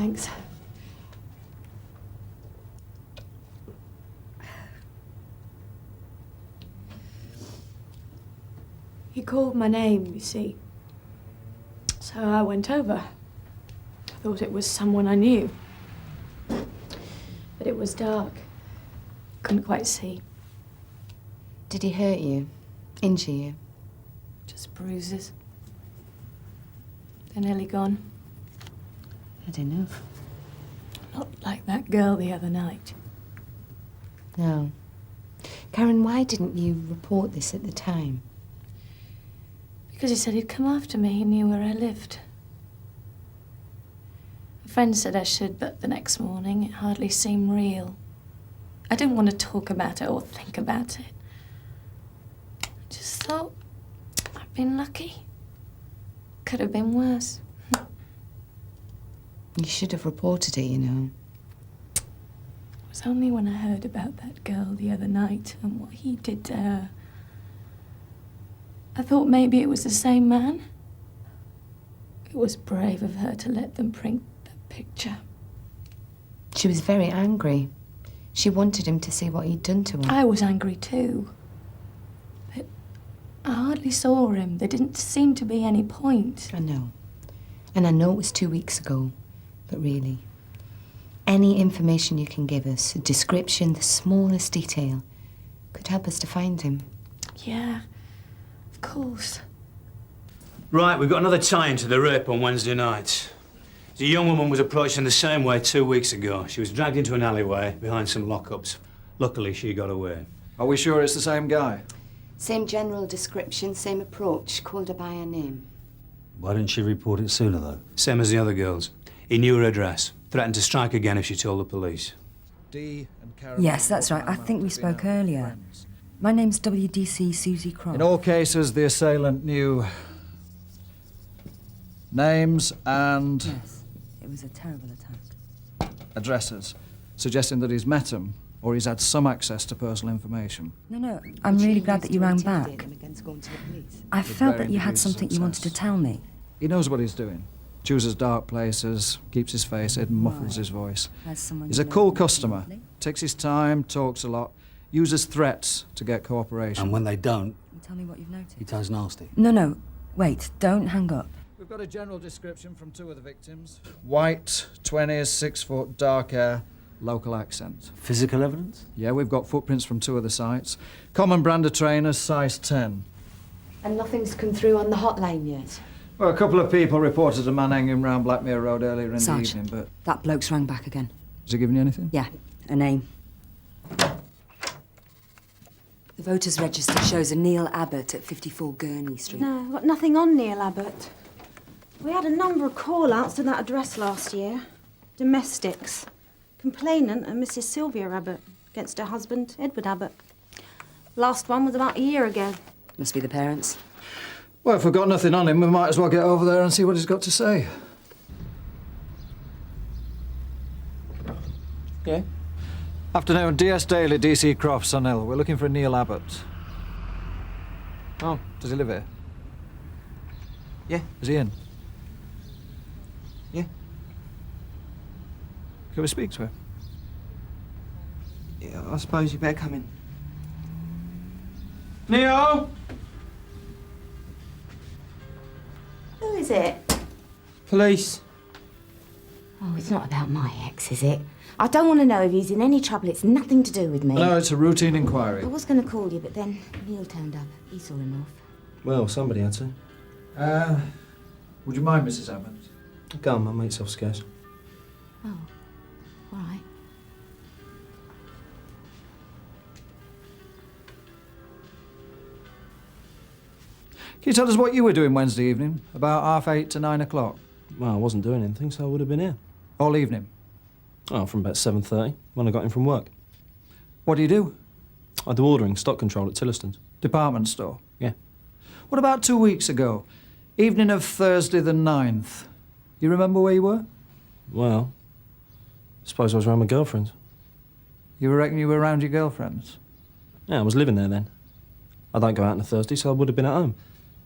Thanks. He called my name, you see. So I went over. I thought it was someone I knew. But it was dark. Couldn't quite see. Did he hurt you? Injure you? Just bruises. They're nearly gone. Had enough. Not like that girl the other night. No. Karen, why didn't you report this at the time? Because he said he'd come after me. He knew where I lived. A friend said I should, but the next morning it hardly seemed real. I didn't want to talk about it or think about it. I just thought I'd been lucky. Could have been worse. You should have reported it, you know. It was only when I heard about that girl the other night and what he did to her. I thought maybe it was the same man. It was brave of her to let them print that picture. She was very angry. She wanted him to see what he'd done to her. I was angry too. But I hardly saw him. There didn't seem to be any point. I know. And I know it was 2 weeks ago. But really, any information you can give us, a description, the smallest detail, could help us to find him. Yeah, of course. Right, we've got another tie-in to the rape on Wednesday night. The young woman was approached in the same way 2 weeks ago. She was dragged into an alleyway behind some lockups. Luckily, she got away. Are we sure it's the same guy? Same general description, same approach, called her by her name. Why didn't she report it sooner, though? Same as the other girls. He knew her address. Threatened to strike again if she told the police. Yes, that's right. I think we spoke earlier. My name's W.D.C. Suzi Croft. In all cases, the assailant knew names and Yes, it was a terrible attack. addresses, suggesting that he's met them or he's had some access to personal information. No, I'm really glad that you rang back. I felt that you had something you wanted to tell me. He knows what he's doing. Chooses dark places, keeps his face hidden, muffles his voice. He's a cool customer. Takes his time, talks a lot, uses threats to get cooperation. And when they don't, Tell me what you've noticed. he turns nasty. No, wait, don't hang up. We've got a general description from two of the victims. White, 20s, 6 foot, dark hair, local accent. Physical evidence? Yeah, we've got footprints from two of the sites. Common brand of trainers, size 10. And nothing's come through on the hotline yet? Well, a couple of people reported a man hanging around Blackmere Road earlier in Sarge, the evening, but... that bloke's rang back again. Has he given you anything? Yeah, a name. The voters' register shows a Neil Abbott at 54 Gurney Street. No, got nothing on Neil Abbott. We had a number of call-outs to that address last year. Domestics. Complainant and Mrs. Sylvia Abbott against her husband, Edward Abbott. Last one was about a year ago. Must be the parents. Well, if we've got nothing on him, we might as well get over there and see what he's got to say. Yeah? Afternoon, DS Daly, D.C. Croft, Sunhill. We're looking for a Neil Abbott. Oh. Does he live here? Yeah. Is he in? Yeah. Can we speak to him? Yeah, I suppose you better come in. Neil! Who is it? Police. Oh, it's not about my ex, is it? I don't want to know if he's in any trouble. It's nothing to do with me. No, it's a routine inquiry. I was going to call you, but then Neil turned up. He saw him off. Well, somebody had to. Would you mind, Mrs. Abbott? Go on, my mate's off scarce. Oh, all right. Can you tell us what you were doing Wednesday evening, about 8:30 to 9 o'clock? Well, I wasn't doing anything, so I would have been here. All evening? Oh, from about 7:30, when I got in from work. What do you do? I do ordering, stock control at Tillerston's. Department store? Yeah. What about 2 weeks ago? Evening of Thursday the 9th. You remember where you were? Well, I suppose I was around my girlfriend's. You reckon you were around your girlfriend's? Yeah, I was living there then. I don't go out on a Thursday, so I would have been at home.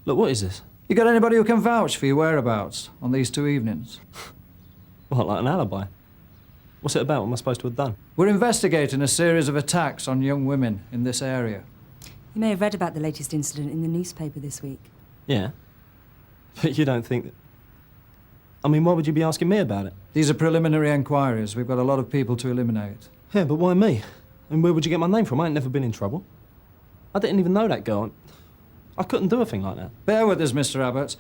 Look, what is this? You got anybody who can vouch for your whereabouts on these 2 evenings? What, like an alibi? What's it about? What am I supposed to have done? We're investigating a series of attacks on young women in this area. You may have read about the latest incident in the newspaper this week. Yeah. But you don't think that... I mean, why would you be asking me about it? These are preliminary inquiries. We've got a lot of people to eliminate. Yeah, but why me? And where would you get my name from? I ain't never been in trouble. I didn't even know that girl. I couldn't do a thing like that. Bear with us, Mr. Abbott.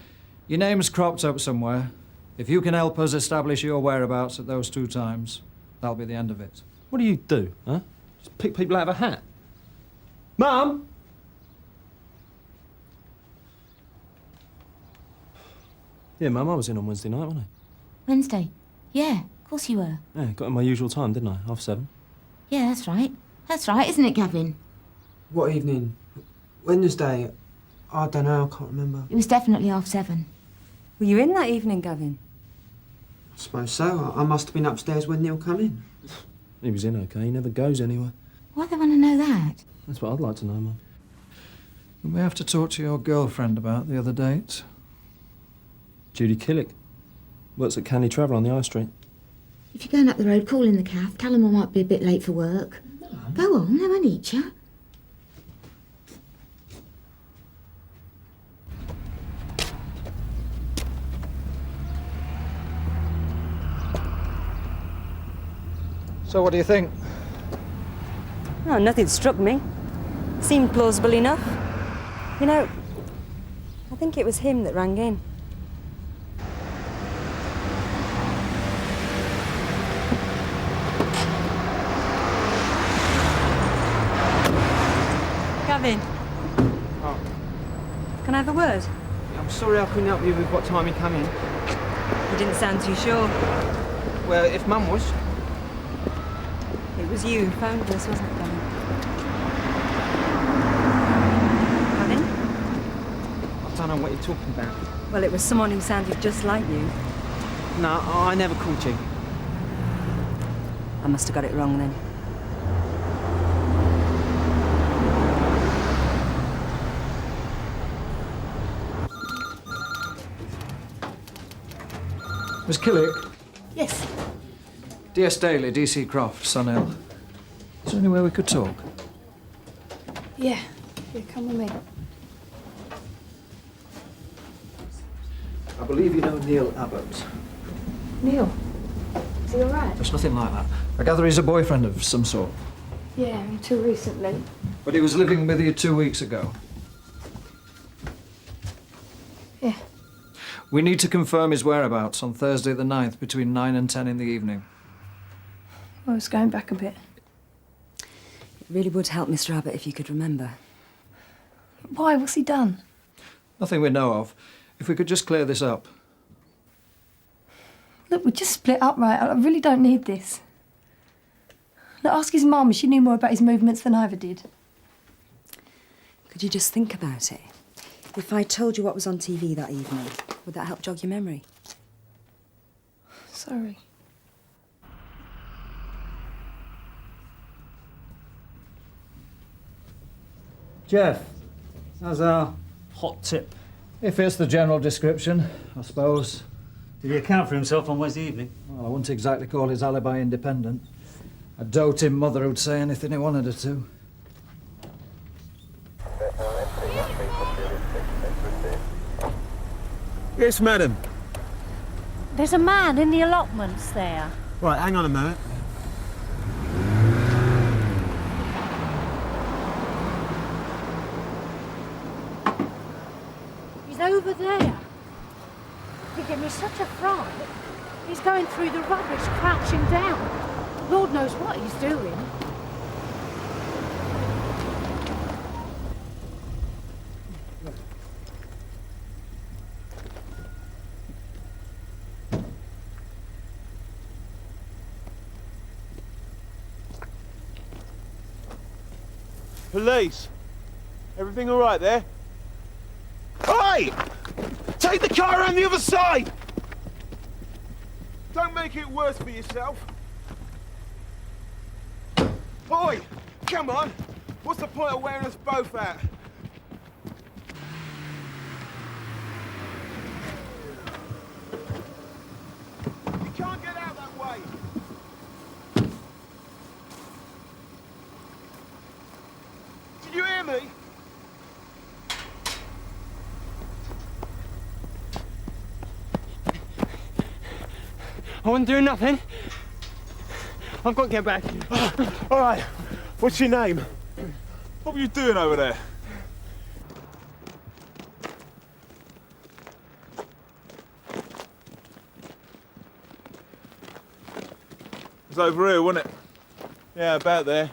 Your name's cropped up somewhere. If you can help us establish your whereabouts at those 2 times, that'll be the end of it. What do you do, huh? Just pick people out of a hat? Mum! Yeah, Mum, I was in on Wednesday night, wasn't Wednesday? Yeah, of course you were. I? Yeah, got in my usual time, didn't I? 7:30. Yeah, that's right. That's right, isn't it, Gavin? What evening? Wednesday? I don't know, I can't remember. It was definitely 7:30. Were you in that evening, Gavin? I suppose so. I must have been upstairs when Neil come in. He was in okay, he never goes anywhere. Why do they want to know that? That's what I'd like to know, Mum. We may have to talk to your girlfriend about the other date. Judy Killick. Works at Canny Travel on the High Street. If you're going up the road, call in the cath. Tell them I might be a bit late for work. No. Go on, they won't eat you. So what do you think? Oh, nothing struck me. Seemed plausible enough. You know, I think it was him that rang in. Gavin. Oh. Can I have a word? I'm sorry I couldn't help you with what time he come in. You didn't sound too sure. Well, if Mum was. It was you who phoned us, wasn't it, Gavin? Gavin? I don't know what you're talking about. Well, it was someone who sounded just like you. No, I never called you. I must have got it wrong then. Miss Killick? Yes. D.S. Daly, D.C. Croft, Sun Hill. Is there anywhere we could talk? Yeah, come with me. I believe you know Neil Abbott. Neil, is he all right? There's nothing like that. I gather he's a boyfriend of some sort. Yeah, until recently. But he was living with you 2 weeks ago. Yeah. We need to confirm his whereabouts on Thursday the 9th between 9 and 10 in the evening. I was going back a bit. It really would help, Mr. Abbott, if you could remember. Why? What's he done? Nothing we know of. If we could just clear this up. Look, we just split up, right? I really don't need this. Look, ask his mum. She knew more about his movements than I ever did. Could you just think about it? If I told you what was on TV that evening, would that help jog your memory? Sorry. Jeff, how's our hot tip? If it's the general description, I suppose. Did he account for himself on Wednesday evening? Well, I wouldn't exactly call his alibi independent. A doting mother who'd say anything he wanted her to. Yes, madam. There's a man in the allotments there. Right, hang on a minute. He's over there. He gave me such a fright. He's going through the rubbish, crouching down. Lord knows what he's doing. Police! Everything all right there? Hey! Take the car around the other side! Don't make it worse for yourself. Oi! Come on! What's the point of wearing us both out? You can't get out! I wasn't doing nothing. I've got to get back. All right. What's your name? What were you doing over there? It was over here, wasn't it? Yeah, about there.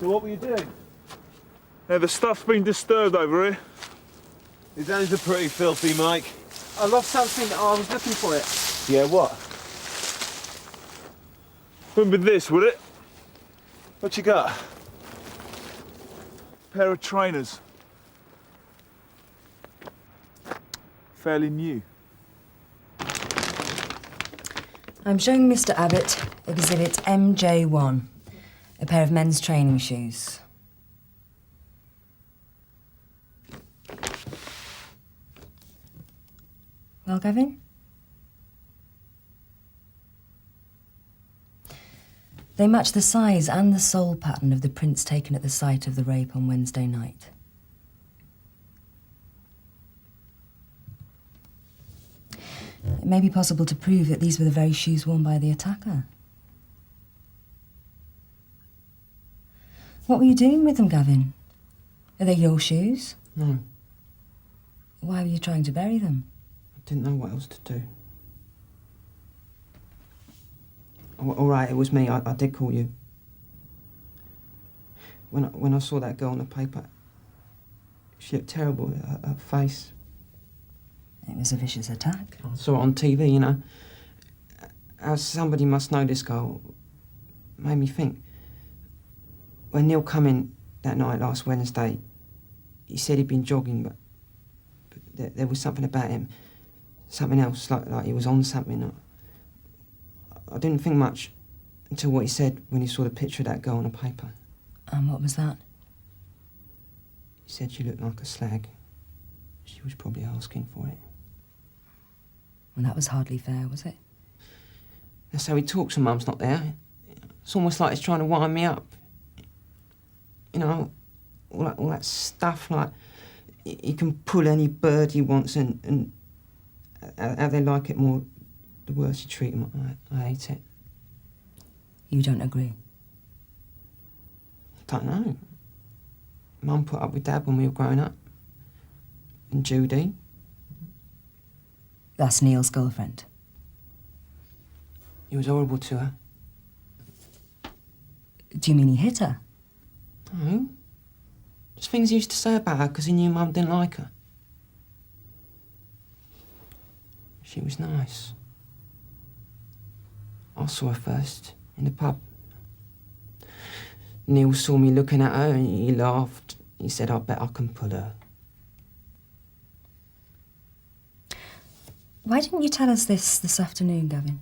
So what were you doing? Yeah, the stuff's been disturbed over here. His hands are pretty filthy, Mike. I lost something. I was looking for it. Yeah, what? Wouldn't be this, would it? What you got? Pair of trainers. Fairly new. I'm showing Mr. Abbott exhibit MJ1, a pair of men's training shoes. Well, Gavin? They match the size and the sole pattern of the prints taken at the site of the rape on Wednesday night. It may be possible to prove that these were the very shoes worn by the attacker. What were you doing with them, Gavin? Are they your shoes? No. Why were you trying to bury them? I didn't know what else to do. All right, it was me. I did call you. When I saw that girl on the paper, she looked terrible. Her face. It was a vicious attack. I saw it on TV, you know. How somebody must know this girl made me think. When Neil come in that night last Wednesday, he said he'd been jogging, but there was something about him. Something else, like he was on something. I didn't think much until what he said when he saw the picture of that girl on the paper. And what was that? He said she looked like a slag. She was probably asking for it. Well, that was hardly fair, was it? That's how he talks when Mum's not there. It's almost like he's trying to wind me up. You know, all that stuff, like he can pull any bird he wants and how they like it more, the worse you treat them. I hate it. You don't agree? I don't know. Mum put up with Dad when we were growing up. And Judy. That's Neil's girlfriend. He was horrible to her. Do you mean he hit her? No. Just things he used to say about her because he knew Mum didn't like her. She was nice. I saw her first in the pub. Neil saw me looking at her and he laughed. He said, I bet I can pull her. Why didn't you tell us this afternoon, Gavin?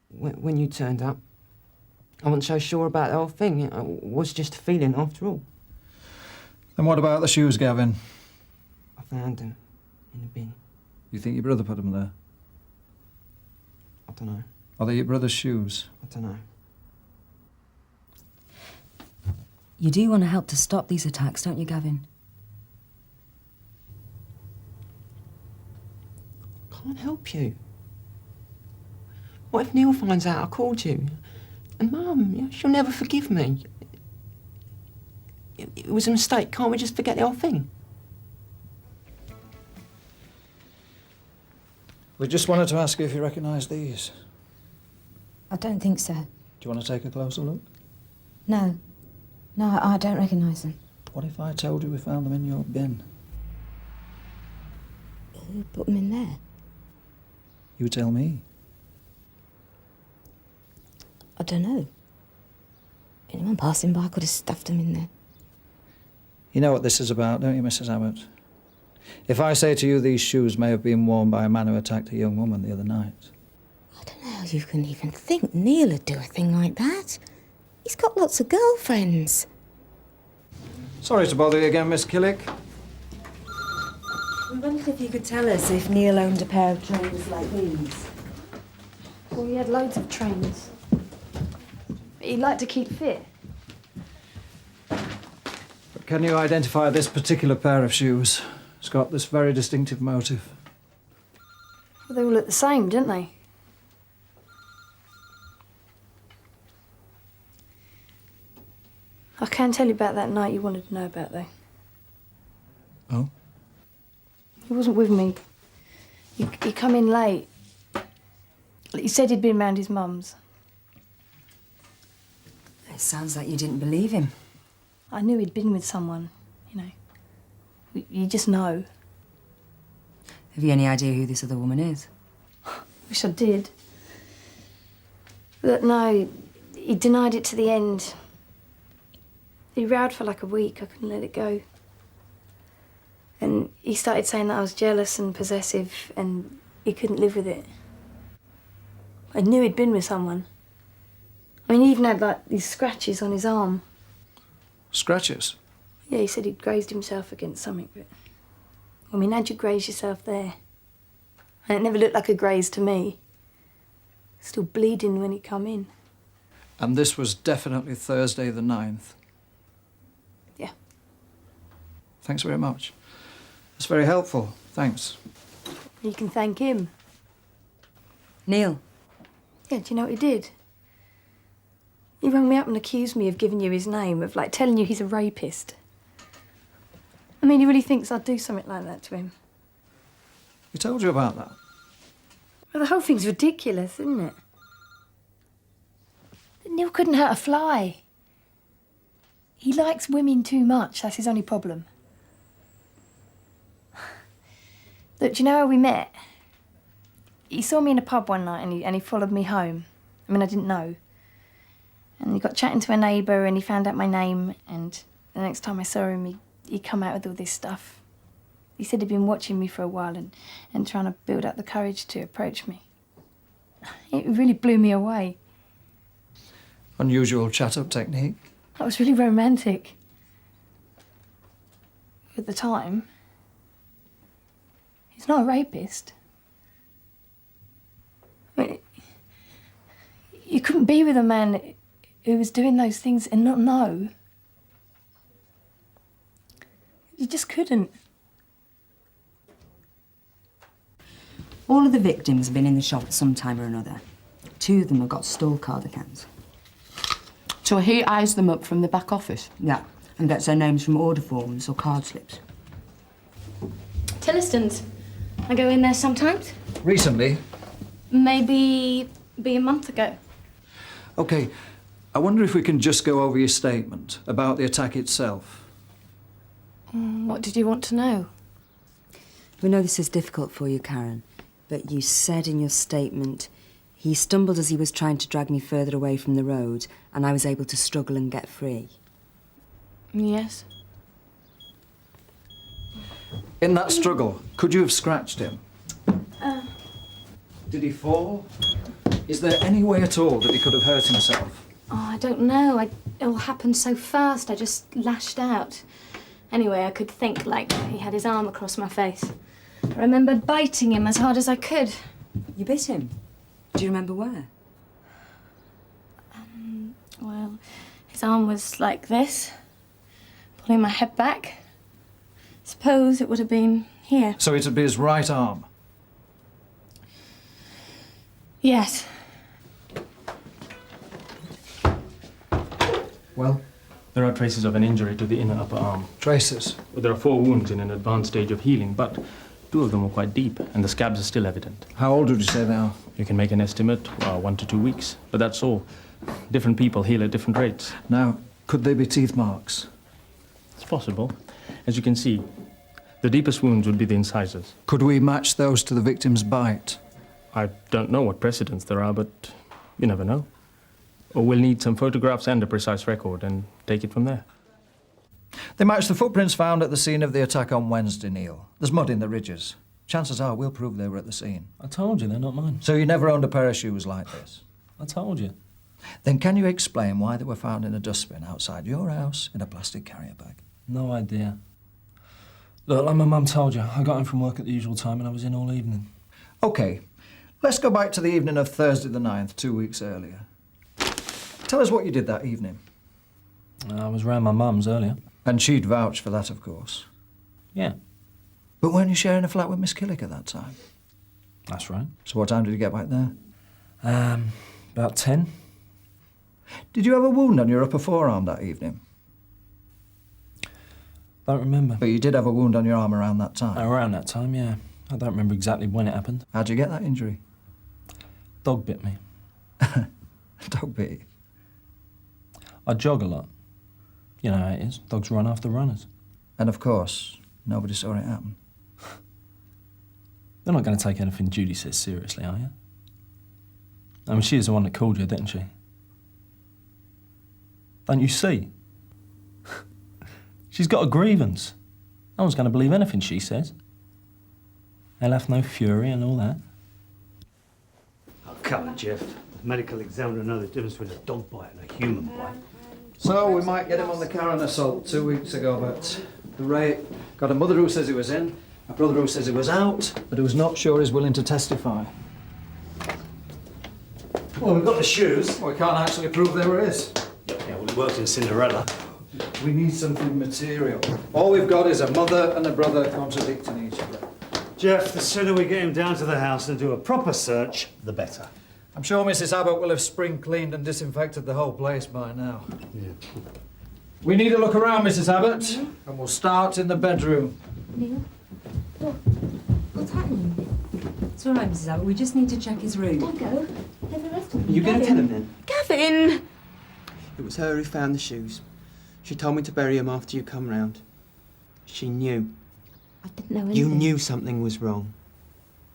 When you turned up, I wasn't so sure about the whole thing. It was just a feeling after all. Then what about the shoes, Gavin? I found them in the bin. You think your brother put them there? I don't know. Are they your brother's shoes? I don't know. You do want to help to stop these attacks, don't you, Gavin? I can't help you. What if Neil finds out I called you? And Mum, she'll never forgive me. It was a mistake. Can't we just forget the whole thing? We just wanted to ask you if you recognise these. I don't think so. Do you want to take a closer look? No. No, I don't recognise them. What if I told you we found them in your bin? Who put them in there? You tell me. I don't know. Anyone passing by could have stuffed them in there. You know what this is about, don't you, Mrs. Abbott? If I say to you these shoes may have been worn by a man who attacked a young woman the other night. I don't know how you can even think Neil would do a thing like that. He's got lots of girlfriends. Sorry to bother you again, Miss Killick. We wondered if you could tell us if Neil owned a pair of trainers like these. Well, he had loads of trainers. He liked to keep fit. But can you identify this particular pair of shoes? It's got this very distinctive motif. Well, they all look the same, don't they? I can tell you about that night you wanted to know about, though. Oh? He wasn't with me. He come in late. He said he'd been round his mum's. It sounds like you didn't believe him. I knew he'd been with someone, you know. You just know. Have you any idea who this other woman is? Wish I did. But no, he denied it to the end. He rowed for like a week. I couldn't let it go. And he started saying that I was jealous and possessive and he couldn't live with it. I knew he'd been with someone. I mean, he even had like these scratches on his arm. Scratches? Yeah, he said he'd grazed himself against something, but... I mean, how'd you graze yourself there? And it never looked like a graze to me. Still bleeding when he come in. And this was definitely Thursday the 9th? Yeah. Thanks very much. That's very helpful. Thanks. You can thank him. Neil. Yeah, do you know what he did? He rang me up and accused me of giving you his name, of, like, telling you he's a rapist. I mean, he really thinks I'd do something like that to him. He told you about that? Well, the whole thing's ridiculous, isn't it? Neil couldn't hurt a fly. He likes women too much, that's his only problem. Look, do you know how we met? He saw me in a pub one night and he followed me home. I mean, I didn't know. And he got chatting to a neighbour and he found out my name, and the next time I saw him, he come out with all this stuff. He said he'd been watching me for a while and trying to build up the courage to approach me. It really blew me away. Unusual chat-up technique? That was really romantic. At the time. He's not a rapist. I mean, you couldn't be with a man who was doing those things and not know. You just couldn't. All of the victims have been in the shop at some time or another. 2 of them have got stall card accounts. So he eyes them up from the back office? Yeah, and gets their names from order forms or card slips. Tillistons. I go in there sometimes. Recently? Maybe be a month ago. OK, I wonder if we can just go over your statement about the attack itself. What did you want to know? We know this is difficult for you, Karen, but you said in your statement, he stumbled as he was trying to drag me further away from the road, and I was able to struggle and get free. Yes. In that struggle, could you have scratched him? Did he fall? Is there any way at all that he could have hurt himself? Oh, I don't know. It all happened so fast, I just lashed out. Anyway, I could think like he had his arm across my face. I remembered biting him as hard as I could. You bit him? Do you remember where? Well, his arm was like this, pulling my head back. Suppose it would have been here. So it'd be his right arm? Yes. Well? There are traces of an injury to the inner upper arm. Traces? Well, there are 4 wounds in an advanced stage of healing, but 2 of them are quite deep, and the scabs are still evident. How old would you say they are? You can make an estimate, 1 to 2 weeks, but that's all. Different people heal at different rates. Now, could they be teeth marks? It's possible. As you can see, the deepest wounds would be the incisors. Could we match those to the victim's bite? I don't know what precedents there are, but you never know. Or we'll need some photographs and a precise record and take it from there. They match the footprints found at the scene of the attack on Wednesday, Neil. There's mud in the ridges. Chances are we'll prove they were at the scene. I told you, they're not mine. So you never owned a pair of shoes like this? I told you. Then can you explain why they were found in a dustbin outside your house in a plastic carrier bag? No idea. Look, like my mum told you, I got in from work at the usual time and I was in all evening. OK, let's go back to the evening of Thursday the 9th, 2 weeks earlier. Tell us what you did that evening. I was round my mum's earlier. And she'd vouch for that, of course. Yeah. But weren't you sharing a flat with Miss Killick at that time? That's right. So what time did you get back there? About 10. Did you have a wound on your upper forearm that evening? Don't remember. But you did have a wound on your arm around that time? Around that time, yeah. I don't remember exactly when it happened. How'd you get that injury? Dog bit me. Dog bit you? I jog a lot. You know how it is. Dogs run after runners. And of course, nobody saw it happen. You're not going to take anything Judy says seriously, are you? I mean, she is the one that called you, didn't she? Don't you see? She's got a grievance. No one's going to believe anything she says. They'll have no fury and all that. Oh, come on, Jeff. The medical examiner knows the difference between a dog bite and a human bite. So we might get him on the Karen assault 2 weeks ago, but the rape got a mother who says he was in, a brother who says he was out, but who's not sure he's willing to testify. Well, we've got the shoes. We can't actually prove they were his. Yeah, well, it worked in Cinderella. We need something material. All we've got is a mother and a brother contradicting each other. Jeff, the sooner we get him down to the house and do a proper search, the better. I'm sure Mrs. Abbott will have spring cleaned and disinfected the whole place by now. Yeah. We need a look around, Mrs. Abbott, and we'll start in the bedroom. Neil? What's happening? It's all right, Mrs. Abbott. We just need to check his room. Don't go. Let the rest of them. Are you going to tell him then? Gavin! It was her who found the shoes. She told me to bury them after you come round. She knew. I didn't know anything. You knew something was wrong.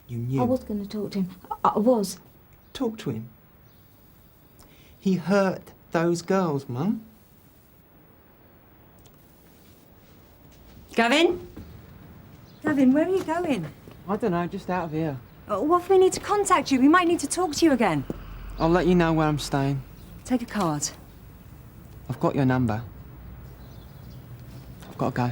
You knew. I was going to talk to him. I was. Talk to him. He hurt those girls, Mum. Gavin? Gavin, where are you going? I don't know, just out of here. What if we need to contact you? We might need to talk to you again. I'll let you know where I'm staying. Take a card. I've got your number. I've got to go.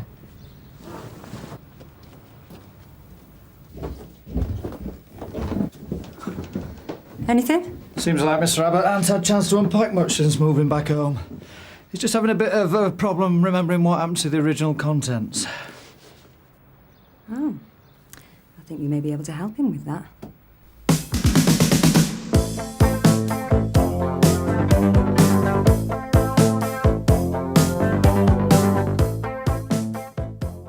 Anything? Seems like Mr. Abbott hasn't had a chance to unpack much since moving back home. He's just having a bit of a problem remembering what happened to the original contents. Oh. I think we may be able to help him with that.